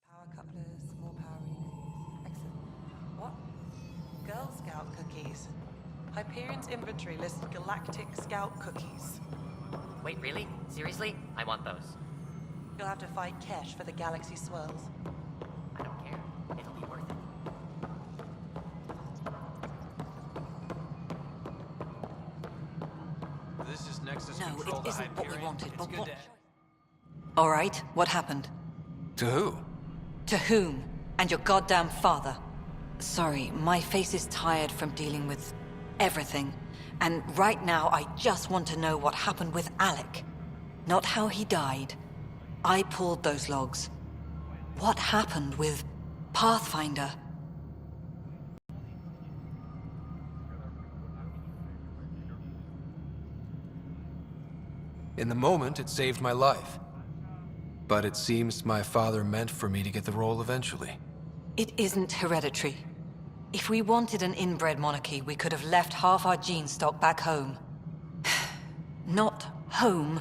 Power couplers, more power relays. Excellent. What? Girl Scout cookies. Hyperion's inventory lists Galactic Scout cookies. Wait, really? Seriously? I want those. You'll have to fight Kesh for the galaxy swirls. I don't care. It'll be worth it. This is Nexus No, Control it to isn't what we Hyperion. wanted, It's but good what... to- All right, what happened? To who? To whom? And your goddamn father. Sorry, my face is tired from dealing with everything. And right now, I just want to know what happened with Alec. Not how he died. I pulled those logs. What happened with Pathfinder? In the moment, it saved my life. But it seems my father meant for me to get the role eventually. It isn't hereditary. If we wanted an inbred monarchy, we could have left half our gene stock back home. Not home.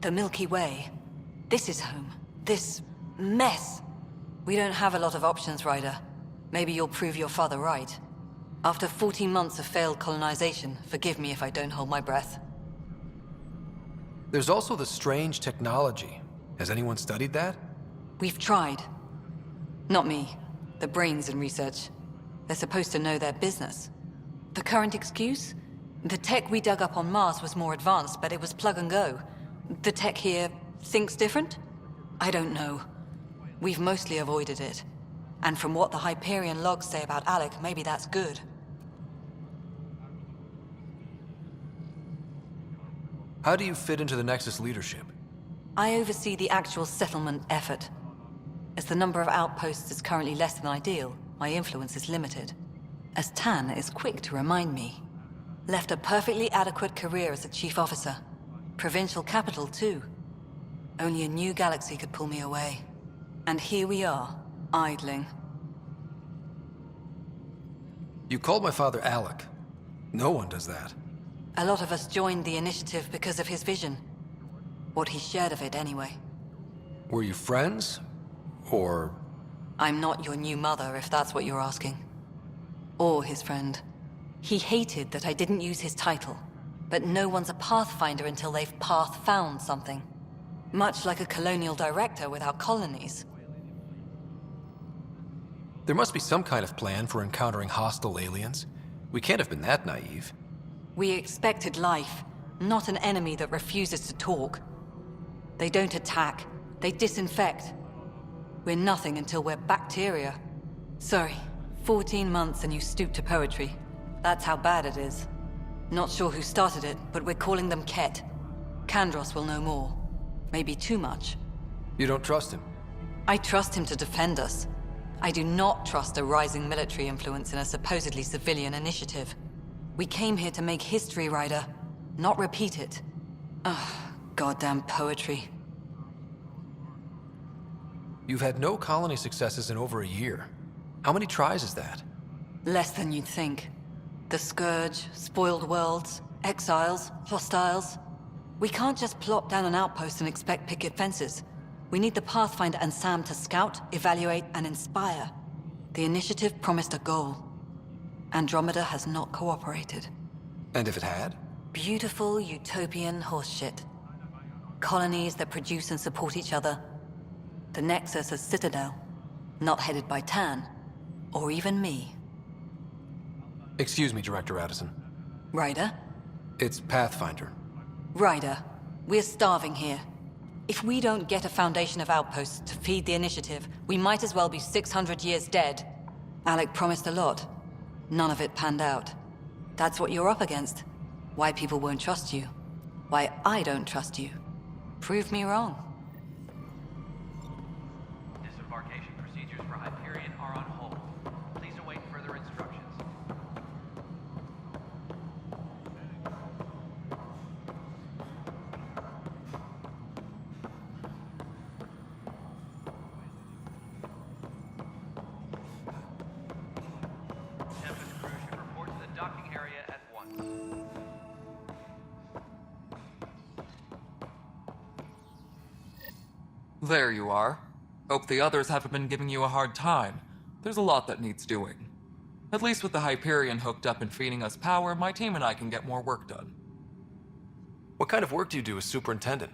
The Milky Way. This is home. This mess. We don't have a lot of options, Ryder. Maybe you'll prove your father right. After 14 months of failed colonization, forgive me if I don't hold my breath. There's also the strange technology. Has anyone studied that? We've tried. Not me. The brains in research. They're supposed to know their business. The current excuse? The tech we dug up on Mars was more advanced, but it was plug and go. The tech here thinks different? I don't know. We've mostly avoided it. And from what the Hyperion logs say about Alec, maybe that's good. How do you fit into the Nexus leadership? I oversee the actual settlement effort. As the number of outposts is currently less than ideal, my influence is limited. As Tan is quick to remind me. Left a perfectly adequate career as a chief officer. Provincial capital, too. Only a new galaxy could pull me away. And here we are, idling. You called my father Alec. No one does that. A lot of us joined the initiative because of his vision. What he shared of it, anyway. Were you friends? Or... I'm not your new mother, if that's what you're asking. Or his friend. He hated that I didn't use his title. But no one's a Pathfinder until they've path-found something. Much like a colonial director without colonies. There must be some kind of plan for encountering hostile aliens. We can't have been that naive. We expected life, not an enemy that refuses to talk. They don't attack, they disinfect. We're nothing until we're bacteria. Sorry, 14 months and you stoop to poetry. That's how bad it is. Not sure who started it, but we're calling them Ket. Kandros will know more. Maybe too much. You don't trust him? I trust him to defend us. I do not trust a rising military influence in a supposedly civilian initiative. We came here to make history, Ryder, not repeat it. Ugh, goddamn poetry. You've had no colony successes in over a year. How many tries is that? Less than you'd think. The Scourge, spoiled worlds, exiles, hostiles. We can't just plop down an outpost and expect picket fences. We need the Pathfinder and Sam to scout, evaluate, and inspire. The initiative promised a goal. Andromeda has not cooperated. And if it had? Beautiful utopian horseshit. Colonies that produce and support each other. The Nexus as Citadel. Not headed by Tan. Or even me. Excuse me, Director Addison. Ryder? It's Pathfinder. Ryder, we're starving here. If we don't get a foundation of outposts to feed the initiative, we might as well be 600 years dead. Alec promised a lot. None of it panned out. That's what you're up against. Why people won't trust you. Why I don't trust you. Prove me wrong. There you are. Hope the others haven't been giving you a hard time. There's a lot that needs doing. At least with the Hyperion hooked up and feeding us power, my team and I can get more work done. What kind of work do you do as superintendent?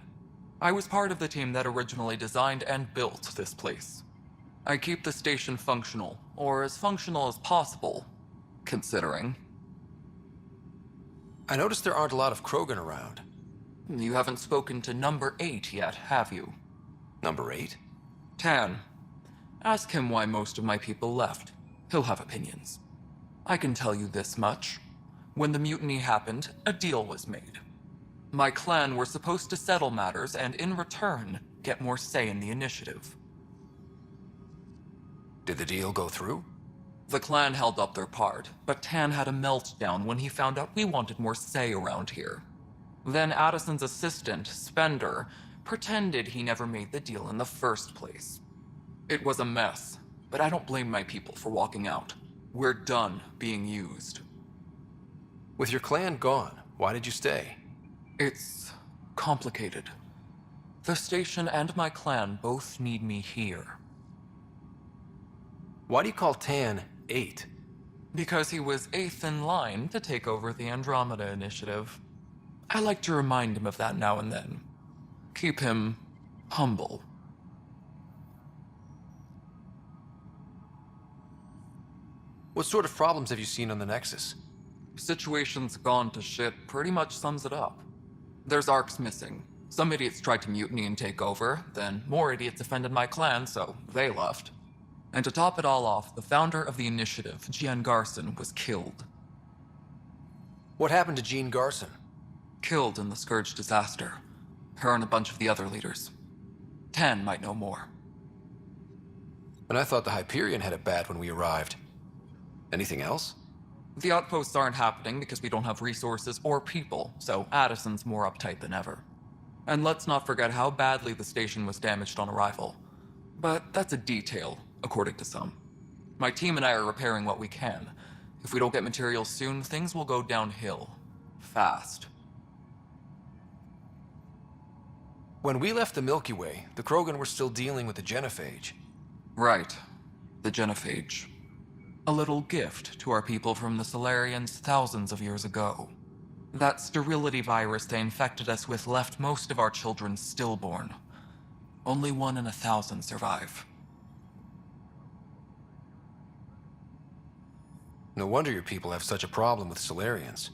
I was part of the team that originally designed and built this place. I keep the station functional, or as functional as possible, considering. I noticed there aren't a lot of Krogan around. You haven't spoken to number 8 yet, have you? Number 8? Tan. Ask him why most of my people left. He'll have opinions. I can tell you this much. When the mutiny happened, a deal was made. My clan were supposed to settle matters and, in return, get more say in the initiative. Did the deal go through? The clan held up their part, but Tan had a meltdown when he found out we wanted more say around here. Then Addison's assistant, Spender, pretended he never made the deal in the first place. It was a mess, but I don't blame my people for walking out. We're done being used. With your clan gone, why did you stay? It's complicated. The station and my clan both need me here. Why do you call Tan 8? Because he was 8th in line to take over the Andromeda initiative. I like to remind him of that now and then. Keep him humble. What sort of problems have you seen on the Nexus? Situation's gone to shit pretty much sums it up. There's arcs missing. Some idiots tried to mutiny and take over, then more idiots offended my clan, so they left. And to top it all off, the founder of the initiative, Jean Garson, was killed. What happened to Jean Garson? Killed in the Scourge disaster. Her and a bunch of the other leaders. Tan might know more. And I thought the Hyperion had it bad when we arrived. Anything else? The outposts aren't happening because we don't have resources or people, so Addison's more uptight than ever. And let's not forget how badly the station was damaged on arrival. But that's a detail, according to some. My team and I are repairing what we can. If we don't get materials soon, things will go downhill. Fast. When we left the Milky Way, the Krogan were still dealing with the genophage. Right. The genophage. A little gift to our people from the Solarians thousands of years ago. That sterility virus they infected us with left most of our children stillborn. Only 1 in 1,000 survive. No wonder your people have such a problem with Solarians.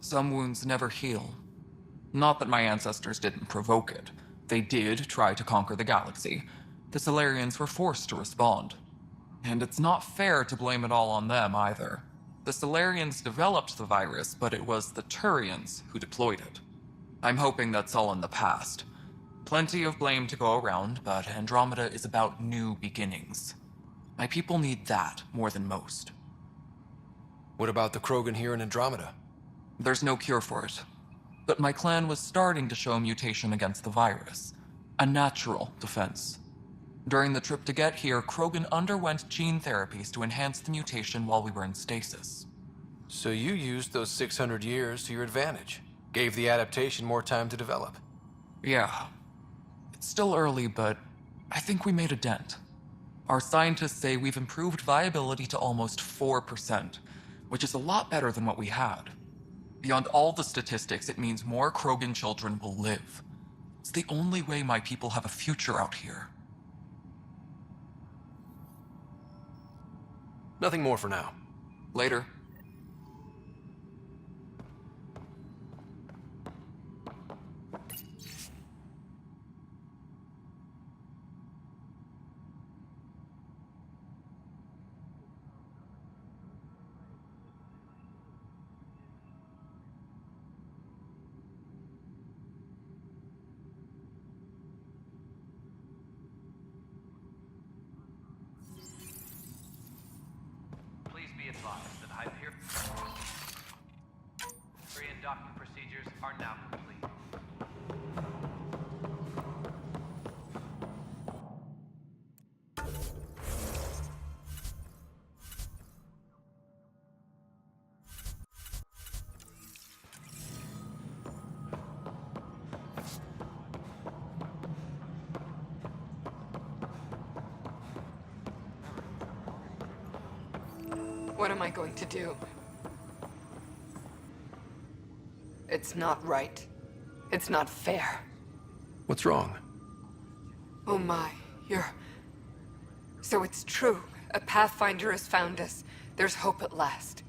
Some wounds never heal. Not that my ancestors didn't provoke it. They did try to conquer the galaxy. The Solarians were forced to respond. And it's not fair to blame it all on them, either. The Solarians developed the virus, but it was the Turians who deployed it. I'm hoping that's all in the past. Plenty of blame to go around, but Andromeda is about new beginnings. My people need that more than most. What about the Krogan here in Andromeda? There's no cure for it. But my clan was starting to show mutation against the virus. A natural defense. During the trip to get here, Krogan underwent gene therapies to enhance the mutation while we were in stasis. So you used those 600 years to your advantage. Gave the adaptation more time to develop. Yeah. It's still early, but I think we made a dent. Our scientists say we've improved viability to almost 4%, which is a lot better than what we had. Beyond all the statistics, it means more Krogan children will live. It's the only way my people have a future out here. Nothing more for now. Later. Please be advised that Hyperion docking procedures are now complete. What am I going to do? It's not right. It's not fair. What's wrong? Oh my, you're... So it's true. A Pathfinder has found us. There's hope at last.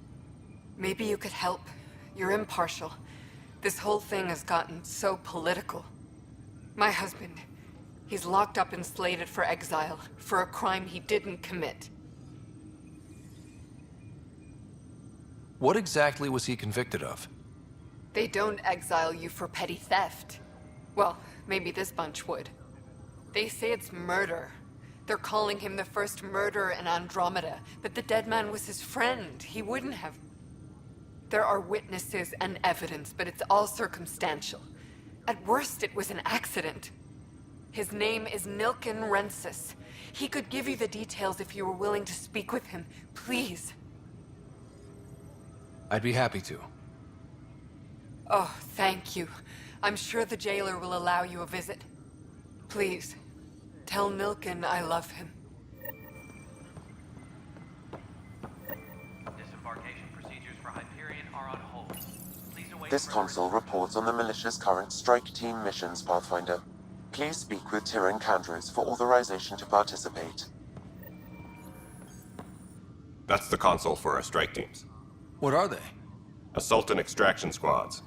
Maybe you could help. You're impartial. This whole thing has gotten so political. My husband, he's locked up and slated for exile for a crime he didn't commit. What exactly was he convicted of? They don't exile you for petty theft. Well, maybe this bunch would. They say it's murder. They're calling him the first murderer in Andromeda, but the dead man was his friend. He wouldn't have... There are witnesses and evidence, but it's all circumstantial. At worst, it was an accident. His name is Nilken Rensis. He could give you the details if you were willing to speak with him. Please. I'd be happy to. Oh, thank you. I'm sure the jailer will allow you a visit. Please, tell Nilken I love him. Disembarkation procedures for Hyperion are on hold. Please await This further console reports on the militia's current strike team missions, Pathfinder. Please speak with Tyrion Candros for authorization to participate. That's the console for our strike teams. What are they? Assault and extraction squads.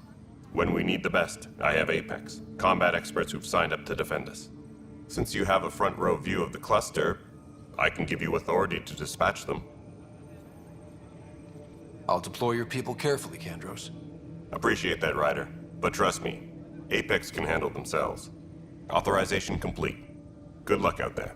When we need the best, I have Apex, combat experts who've signed up to defend us. Since you have a front row view of the cluster, I can give you authority to dispatch them. I'll deploy your people carefully, Candros. Appreciate that, Ryder. But trust me, Apex can handle themselves. Authorization complete. Good luck out there.